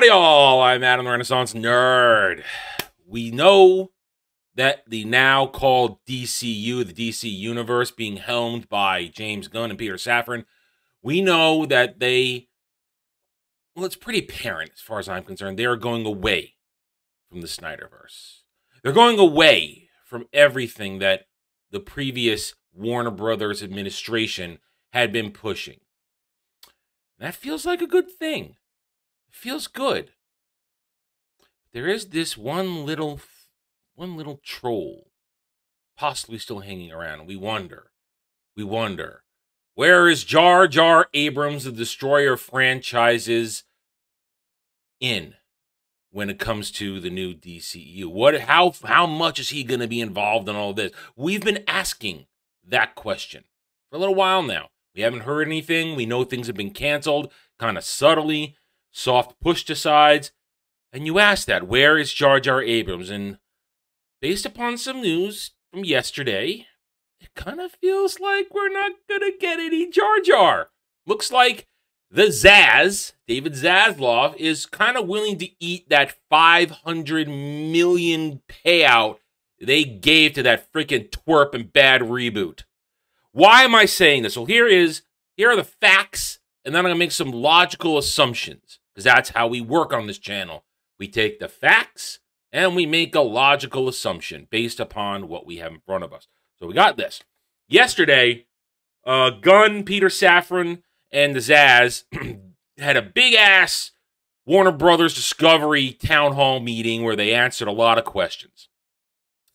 Howdy all, I'm Adam the Renaissance Nerd. We know that the now called DCU, the DC Universe, being helmed by James Gunn and Peter Safran, we know that well, it's pretty apparent as far as I'm concerned, they are going away from the Snyderverse. They're going away from everything that the previous Warner Brothers administration had been pushing. That feels like a good thing. It feels good. There is this one little troll possibly still hanging around. We wonder, where is Jar Jar Abrams, the destroyer of franchises, in when it comes to the new DCU? How much is he going to be involved in all this? We've been asking that question for a little while now. We haven't heard anything. We know things have been canceled, kind of subtly, soft push to sides. And you ask that, where is Jar Jar Abrams? And based upon some news from yesterday, it kind of feels like we're not going to get any Jar Jar. Looks like the Zaz, David Zaslav, is kind of willing to eat that $500 million payout they gave to that freaking twerp and bad reboot. Why am I saying this? Well, here are the facts, and then I'm going to make some logical assumptions, because that's how we work on this channel. We take the facts, and we make a logical assumption based upon what we have in front of us. So we got this. Yesterday, Gunn, Peter Safran, and the Zaz had a big-ass Warner Brothers Discovery town hall meeting where they answered a lot of questions.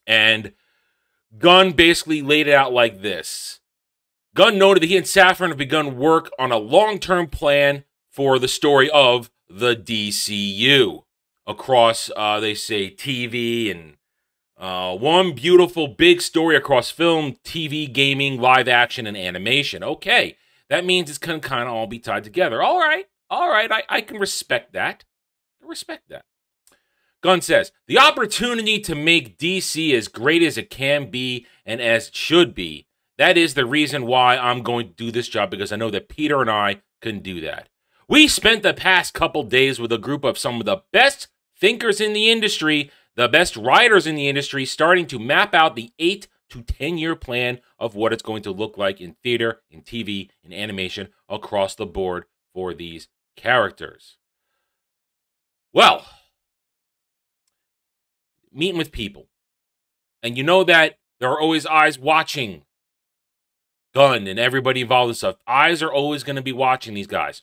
And Gunn basically laid it out like this. Gunn noted that he and Safran have begun work on a long-term plan for the story of the DCU across, they say, TV and one beautiful big story across film, TV, gaming, live action, and animation. Okay, that means it's going to kind of all be tied together. All right, I can respect that. Gunn says, the opportunity to make DC as great as it can be and as it should be, that is the reason why I'm going to do this job, because I know that Peter and I can do that. We spent the past couple days with a group of some of the best thinkers in the industry, the best writers in the industry, starting to map out the 8 to 10-year plan of what it's going to look like in theater, in TV, in animation, across the board for these characters. Well, meeting with people. And you know that there are always eyes watching Gunn and everybody involved in stuff. Eyes are always going to be watching these guys.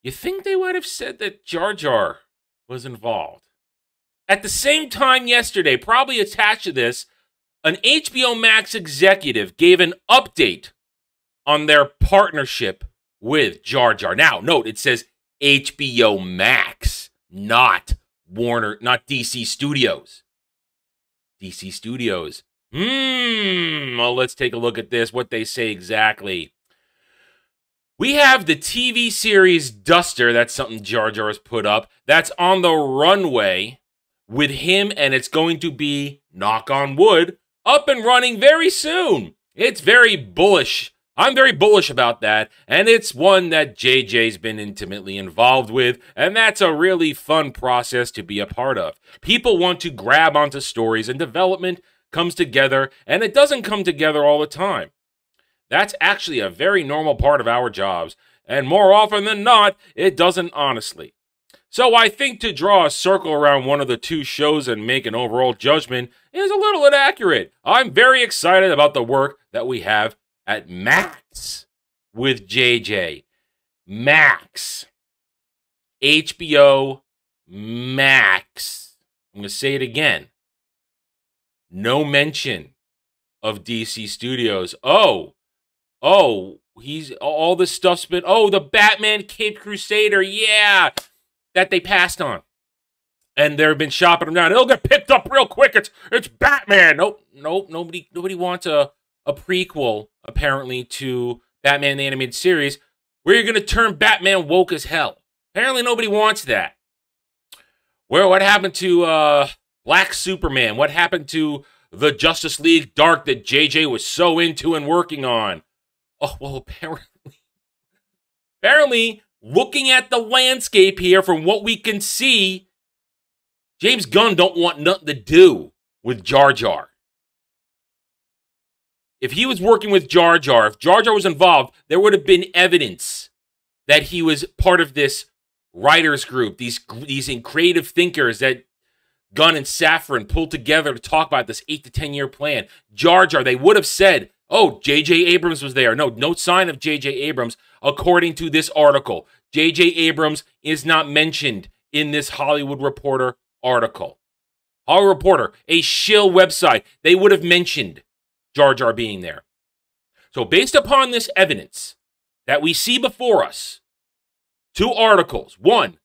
You think they would have said that Jar Jar was involved? At the same time yesterday, probably attached to this, an HBO Max executive gave an update on their partnership with Jar Jar. Now, note, it says HBO Max, not Warner, not DC Studios. DC Studios. Well, let's take a look at this, what they say exactly. We have the TV series Duster, that's something Jar Jar has put up, that's on the runway with him, and it's going to be, knock on wood, up and running very soon. It's very bullish. I'm very bullish about that, and it's one that JJ's been intimately involved with, and that's a really fun process to be a part of. People want to grab onto stories, and development comes together, and it doesn't come together all the time. That's actually a very normal part of our jobs, and more often than not, it doesn't honestly. So I think to draw a circle around one of the two shows and make an overall judgment is a little inaccurate. I'm very excited about the work that we have at Max with JJ. Max. HBO Max. I'm going to say it again. No mention of DC Studios. Oh, he's all this stuff's been, the Batman Caped Crusader, yeah, that they passed on. And they've been shopping them down. It'll get picked up real quick. It's Batman. Nope, nobody wants a prequel, apparently, to Batman the Animated Series, where you're going to turn Batman woke as hell. Apparently nobody wants that. Well, what happened to Black Superman? What happened to the Justice League Dark that JJ was so into and working on? Oh, well, apparently looking at the landscape here, from what we can see, James Gunn don't want nothing to do with Jar Jar. If he was working with Jar Jar, if Jar Jar was involved, there would have been evidence that he was part of this writers group, these creative thinkers that Gunn and Safran pulled together to talk about this 8 to 10 year plan. Jar Jar, they would have said, oh, J.J. Abrams was there. No sign of J.J. Abrams, according to this article. J.J. Abrams is not mentioned in this Hollywood Reporter article. Hollywood Reporter, a shill website, they would have mentioned Jar Jar being there. So based upon this evidence that we see before us, 2 articles. One,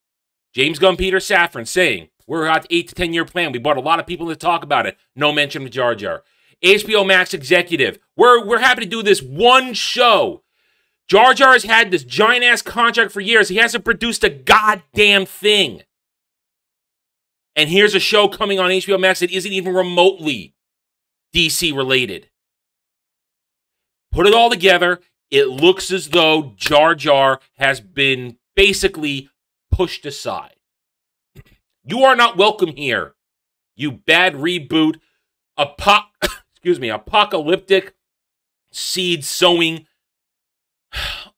James Gunn, Peter Safran saying, we're at 8 to 10 year plan. We brought a lot of people to talk about it. No mention of Jar Jar. HBO Max executive, we're happy to do this one show. Jar Jar has had this giant-ass contract for years. He hasn't produced a goddamn thing. And here's a show coming on HBO Max that isn't even remotely DC-related. Put it all together, it looks as though Jar Jar has been basically pushed aside. You are not welcome here, you bad reboot, apocalyptic, seed-sowing,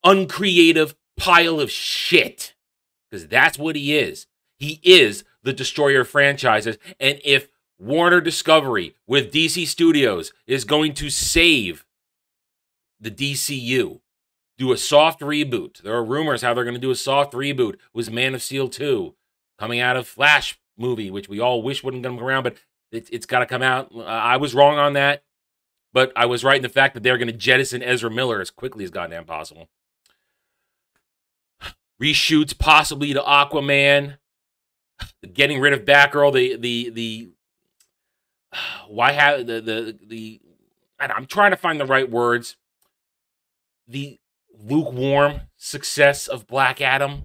uncreative pile of shit. Because that's what he is. He is the destroyer of franchises. And if Warner Discovery with DC Studios is going to save the DCU, do a soft reboot. There are rumors how they're going to do a soft reboot with Man of Steel 2 coming out of Flash movie, which we all wish wouldn't come around, but it's got to come out. I was wrong on that, but I was right in the fact that they're going to jettison Ezra Miller as quickly as goddamn possible. Reshoots possibly to Aquaman, getting rid of Batgirl. I'm trying to find the right words. The lukewarm success of Black Adam,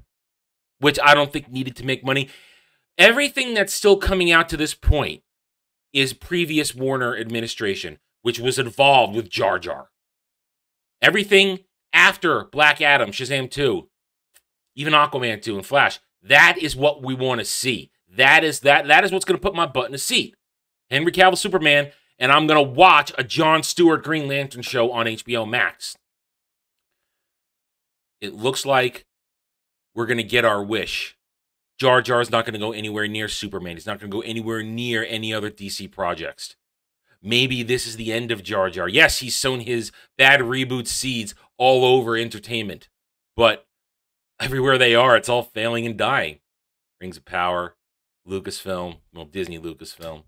which I don't think needed to make money. Everything that's still coming out to this point is previous Warner administration, which was involved with Jar Jar. Everything after Black Adam, Shazam 2, even Aquaman 2 and Flash, that is what we want to see. That is what's going to put my butt in a seat. Henry Cavill Superman, and I'm going to watch a Jon Stewart Green Lantern show on HBO Max. It looks like we're going to get our wish. Jar Jar is not going to go anywhere near Superman. He's not going to go anywhere near any other DC projects. Maybe this is the end of Jar Jar. Yes, he's sown his bad reboot seeds all over entertainment. But everywhere they are, it's all failing and dying. Rings of Power, Lucasfilm, well, Disney Lucasfilm.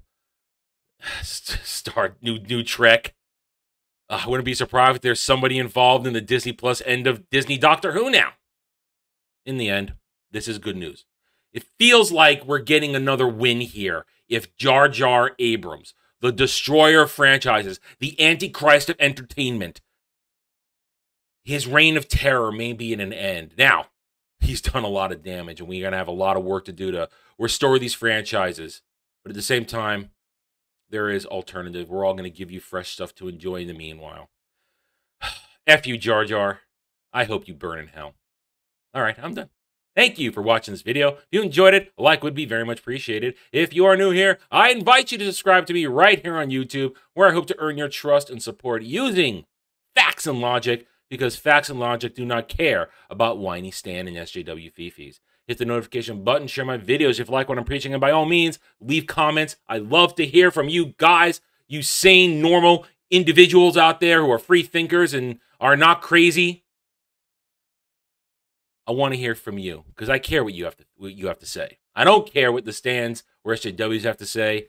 Start new Trek. I wouldn't be surprised if there's somebody involved in the Disney Plus end of Disney Doctor Who now. In the end, this is good news. It feels like we're getting another win here if Jar Jar Abrams, the destroyer of franchises, the Antichrist of entertainment, his reign of terror may be at an end. Now, he's done a lot of damage, and we're going to have a lot of work to do to restore these franchises. But at the same time, there is alternative. We're all going to give you fresh stuff to enjoy in the meanwhile. F you, Jar Jar. I hope you burn in hell. All right, I'm done. Thank you for watching this video. If you enjoyed it, a like would be very much appreciated. If you are new here, I invite you to subscribe to me right here on YouTube, where I hope to earn your trust and support using facts and logic, because facts and logic do not care about whiny Stan and SJW Fifis. Hit the notification button, share my videos if you like what I'm preaching, and by all means, leave comments. I love to hear from you guys, you sane, normal individuals out there who are free thinkers and are not crazy. I want to hear from you, because I care what you have to say. I don't care what the Stans or SJWs have to say,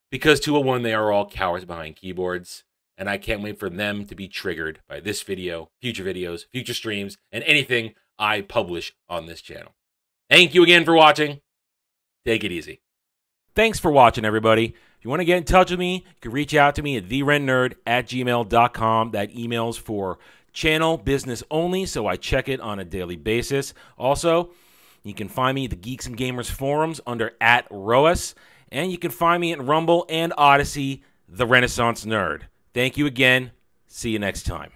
because 201, they are all cowards behind keyboards, and I can't wait for them to be triggered by this video, future videos, future streams, and anything I publish on this channel. Thank you again for watching. Take it easy. Thanks for watching, everybody. If you want to get in touch with me, you can reach out to me at therentnerd@gmail.com. That email's for channel business only, so I check it on a daily basis. Also, you can find me at the Geeks and Gamers forums under @ROAS, and you can find me at Rumble and Odyssey, The Renaissance Nerd. Thank you again. See you next time.